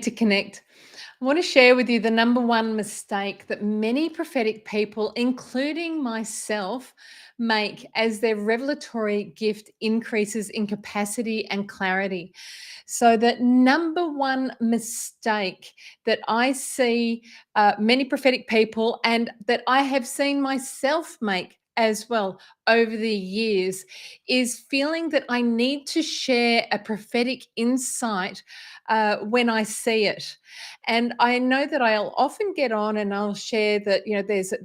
To connect, I want to share with you the number one mistake that many prophetic people, including myself, make as their revelatory gift increases in capacity and clarity. So, the number one mistake that I see many prophetic people and that I have seen myself make as well over the years is feeling that I need to share a prophetic insight when I see it. And I know that I'll often get on and I'll share that,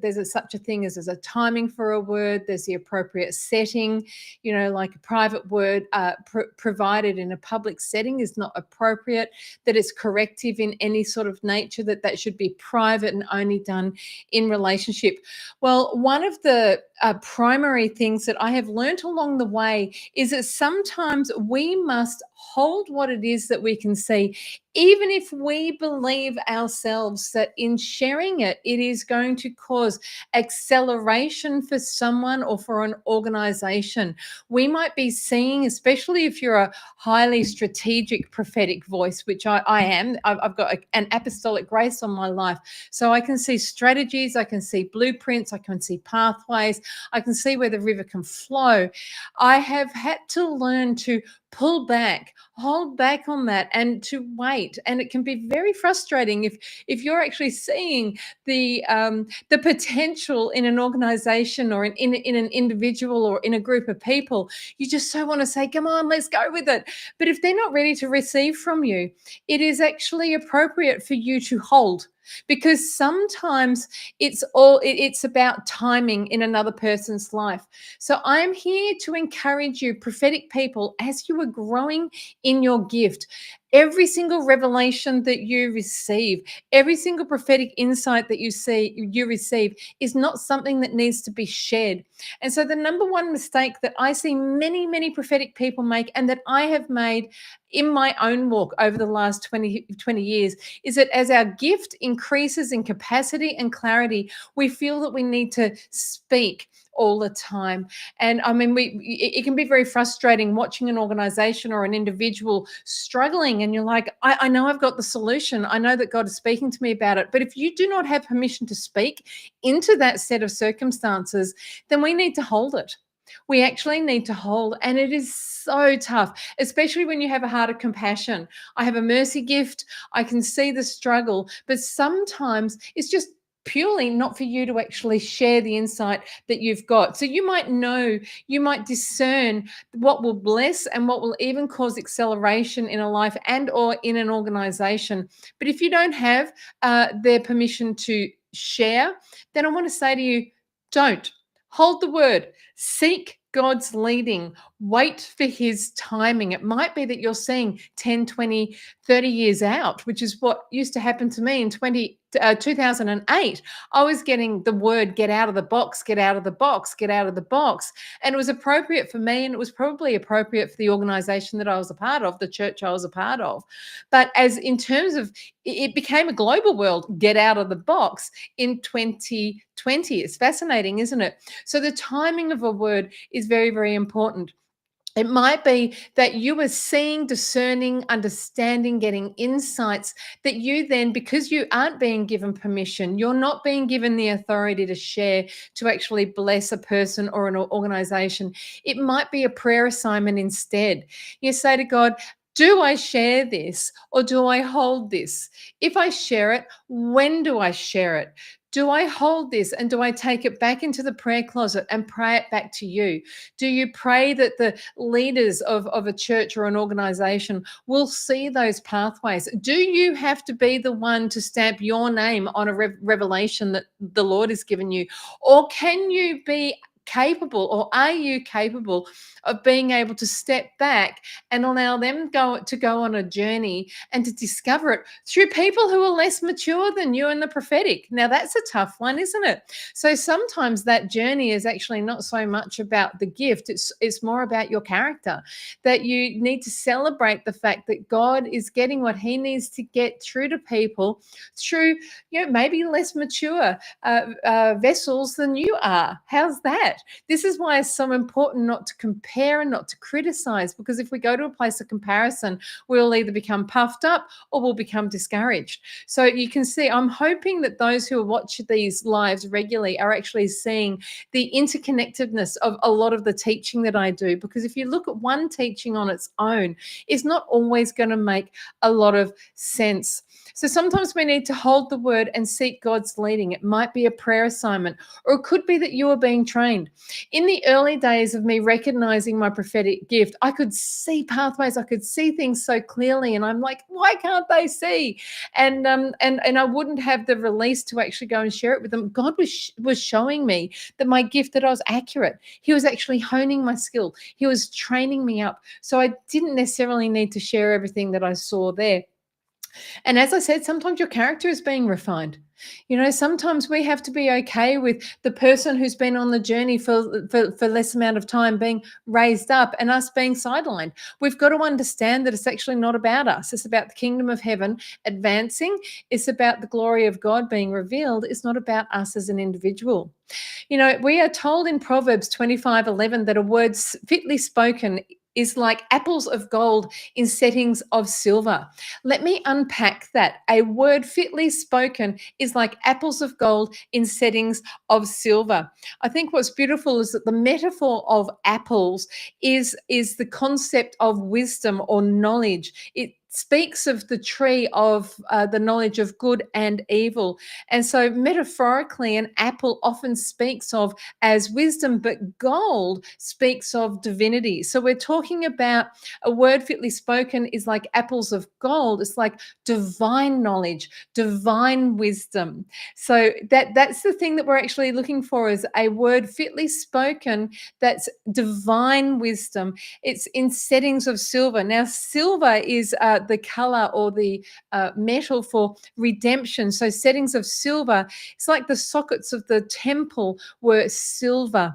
there's such a thing as there's a timing for a word, there's the appropriate setting, like a private word provided in a public setting is not appropriate, that it's corrective in any sort of nature, that should be private and only done in relationship. Well, one of the primary things that I have learnt along the way is that sometimes we must hold what it is that we can see, even if we believe ourselves that in sharing it, it is going to cause acceleration for someone or for an organization. We might be seeing, especially if you're a highly strategic prophetic voice, which I am, I've got an apostolic grace on my life. So I can see strategies, I can see blueprints, I can see pathways, I can see where the river can flow. I have had to learn to pull back, hold back on that, and to wait. And it can be very frustrating if you're actually seeing the potential in an organization or in an individual or in a group of people. You just so want to say, come on, let's go with it. But if they're not ready to receive from you, it is actually appropriate for you to hold, because sometimes it's about timing in another person's life. So I'm here to encourage you, prophetic people, as you are growing in your gift. Every single revelation that you receive, every single prophetic insight that you receive is not something that needs to be shared. And so the number one mistake that I see many, many prophetic people make, and that I have made in my own walk over the last 20 years, is that as our gift increases in capacity and clarity, we feel that we need to speak all the time. And I mean, it can be very frustrating watching an organization or an individual struggling, and you're like, I know I've got the solution. I know that God is speaking to me about it. But if you do not have permission to speak into that set of circumstances, then we need to hold it. We actually need to hold, and it is so tough, especially when you have a heart of compassion. I have a mercy gift. I can see the struggle, but sometimes it's just purely not for you to actually share the insight that you've got. So you might discern what will bless and what will even cause acceleration in a life and or in an organization. But if you don't have their permission to share, then I want to say to you, don't. Hold the word. Seek God's leading. Wait for his timing. It might be that you're seeing 10, 20, 30 years out, which is what used to happen to me in 2008. I was getting the word, get out of the box, get out of the box, get out of the box. And it was appropriate for me, and it was probably appropriate for the organization that I was a part of, the church I was a part of. But as in terms of, it became a global world, get out of the box in 2020. It's fascinating, isn't it? So the timing of a word is very, very important. It might be that you are seeing, discerning, understanding, getting insights that you then, because you aren't being given permission, you're not being given the authority to share, to actually bless a person or an organization. It might be a prayer assignment instead. You say to God, do I share this or do I hold this? If I share it, when do I share it? Do I hold this and do I take it back into the prayer closet and pray it back to you? Do you pray that the leaders of a church or an organization will see those pathways? Do you have to be the one to stamp your name on a revelation that the Lord has given you? Or can you be capable, or are you capable of being able to step back and allow them to go on a journey and to discover it through people who are less mature than you in the prophetic? Now that's a tough one, isn't it? So sometimes that journey is actually not so much about the gift, it's more about your character, that you need to celebrate the fact that God is getting what he needs to get through to people through, maybe less mature vessels than you are. How's that? that. This is why it's so important not to compare and not to criticize, because if we go to a place of comparison, we'll either become puffed up or we'll become discouraged. So you can see, I'm hoping that those who watch these lives regularly are actually seeing the interconnectedness of a lot of the teaching that I do. Because if you look at one teaching on its own, it's not always going to make a lot of sense. So sometimes we need to hold the word and seek God's leading. It might be a prayer assignment, or it could be that you are being trained. In the early days of me recognizing my prophetic gift, I could see pathways, I could see things so clearly, and I'm like, why can't they see? And I wouldn't have the release to actually go and share it with them. God was showing me that my gift, that I was accurate. He was actually honing my skill. He was training me up. So I didn't necessarily need to share everything that I saw there. And as I said, sometimes your character is being refined. You know, sometimes we have to be okay with the person who's been on the journey for less amount of time being raised up and us being sidelined. We've got to understand that it's actually not about us. It's about the kingdom of heaven advancing. It's about the glory of God being revealed. It's not about us as an individual. You know, we are told in Proverbs 25:11 that a word fitly spoken is like apples of gold in settings of silver. Let me unpack that. A word fitly spoken is like apples of gold in settings of silver. I think what's beautiful is that the metaphor of apples is the concept of wisdom or knowledge. It speaks of the tree of the knowledge of good and evil. And so, metaphorically, an apple often speaks of as wisdom, but gold speaks of divinity. So, we're talking about a word fitly spoken is like apples of gold. It's like divine knowledge, divine wisdom. So, that's the thing that we're actually looking for, is a word fitly spoken that's divine wisdom. It's in settings of silver. Now, silver is the color or the metal for redemption. So, settings of silver, it's like the sockets of the temple were silver.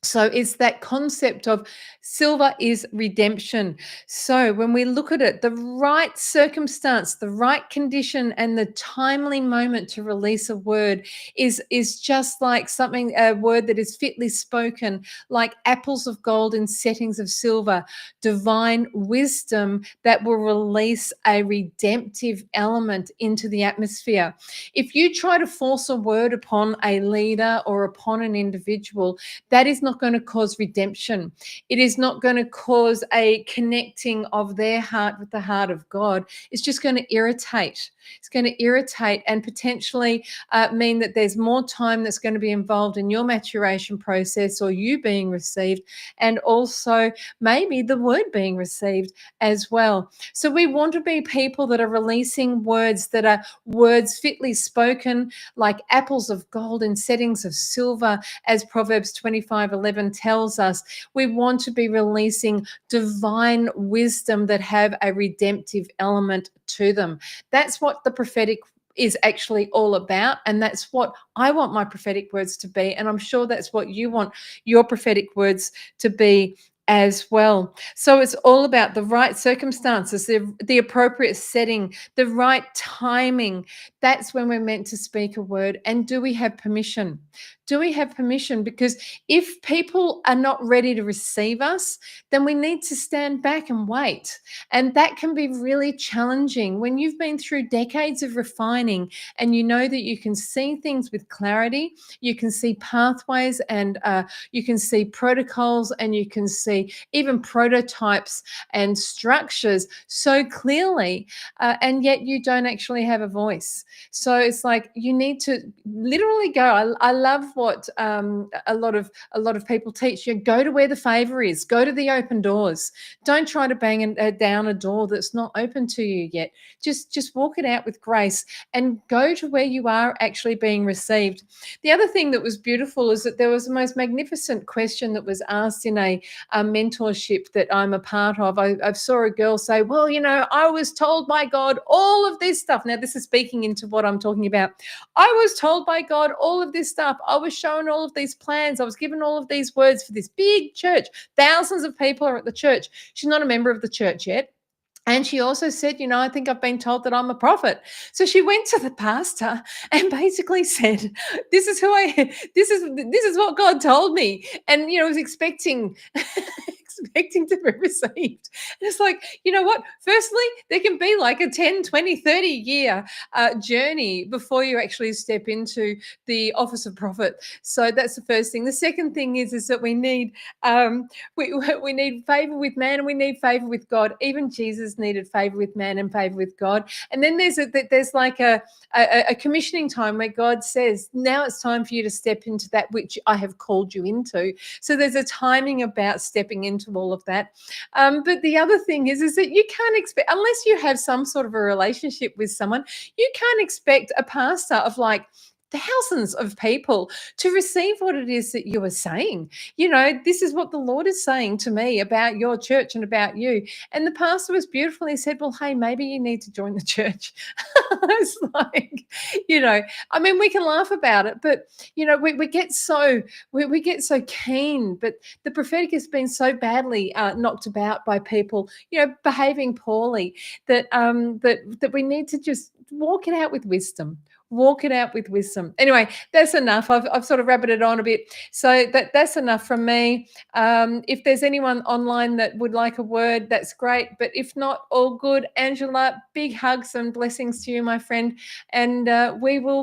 So it's that concept of silver is redemption. So when we look at it, the right circumstance, the right condition, and the timely moment to release a word is just like something, a word that is fitly spoken, like apples of gold in settings of silver, divine wisdom that will release a redemptive element into the atmosphere. If you try to force a word upon a leader or upon an individual, that is not going to cause redemption. It is not going to cause a connecting of their heart with the heart of God. It's just going to irritate. It's going to irritate and potentially mean that there's more time that's going to be involved in your maturation process or you being received, and also maybe the word being received as well. So we want to be people that are releasing words that are words fitly spoken, like apples of gold in settings of silver, as Proverbs 25:11 tells us. We want to be releasing divine wisdom that have a redemptive element to them. That's what the prophetic is actually all about. And that's what I want my prophetic words to be. And I'm sure that's what you want your prophetic words to be as well. So it's all about the right circumstances, the appropriate setting, the right timing. That's when we're meant to speak a word. And do we have permission? Do we have permission? Because if people are not ready to receive us, then we need to stand back and wait. And that can be really challenging when you've been through decades of refining and you know that you can see things with clarity, you can see pathways, and you can see protocols, and you can see even prototypes and structures so clearly, and yet you don't actually have a voice. So it's like you need to literally go. I love what a lot of people teach you. Go to where the favor is. Go to the open doors. Don't try to bang down a door that's not open to you yet. Just walk it out with grace and go to where you are actually being received. The other thing that was beautiful is that there was the most magnificent question that was asked in a mentorship that I'm a part of. I saw a girl say, well, you know, I was told by God all of this stuff. Now, this is speaking into what I'm talking about. I was told by God all of this stuff. I was shown all of these plans. I was given all of these words for this big church. Thousands of people are at the church. She's not a member of the church yet. And she also said, I think I've been told that I'm a prophet. So she went to the pastor and basically said, this is who I this is what God told me. And was expecting expecting to be received. And it's like, you know what? Firstly, there can be like a 10, 20, 30 year journey before you actually step into the office of prophet. So that's the first thing. The second thing is that we we need favor with man and we need favor with God. Even Jesus needed favor with man and favor with God. And then there's like a commissioning time where God says, now it's time for you to step into that which I have called you into. So there's a timing about stepping into all of that. But the other thing is that you can't expect, unless you have some sort of a relationship with someone, you can't expect a pastor of like thousands of people to receive what it is that you are saying. This is what the Lord is saying to me about your church and about you. And the pastor was beautiful. He said, well, hey, maybe you need to join the church. It's like, I mean, we can laugh about it, but we get so we get so keen. But the prophetic has been so badly knocked about by people, behaving poorly, that we need to just walk it out with wisdom. Walk it out with wisdom. Anyway, that's enough. I've sort of rabbited it on a bit. So that's enough from me. If there's anyone online that would like a word, that's great. But if not, all good. Angela, big hugs and blessings to you, my friend. And we will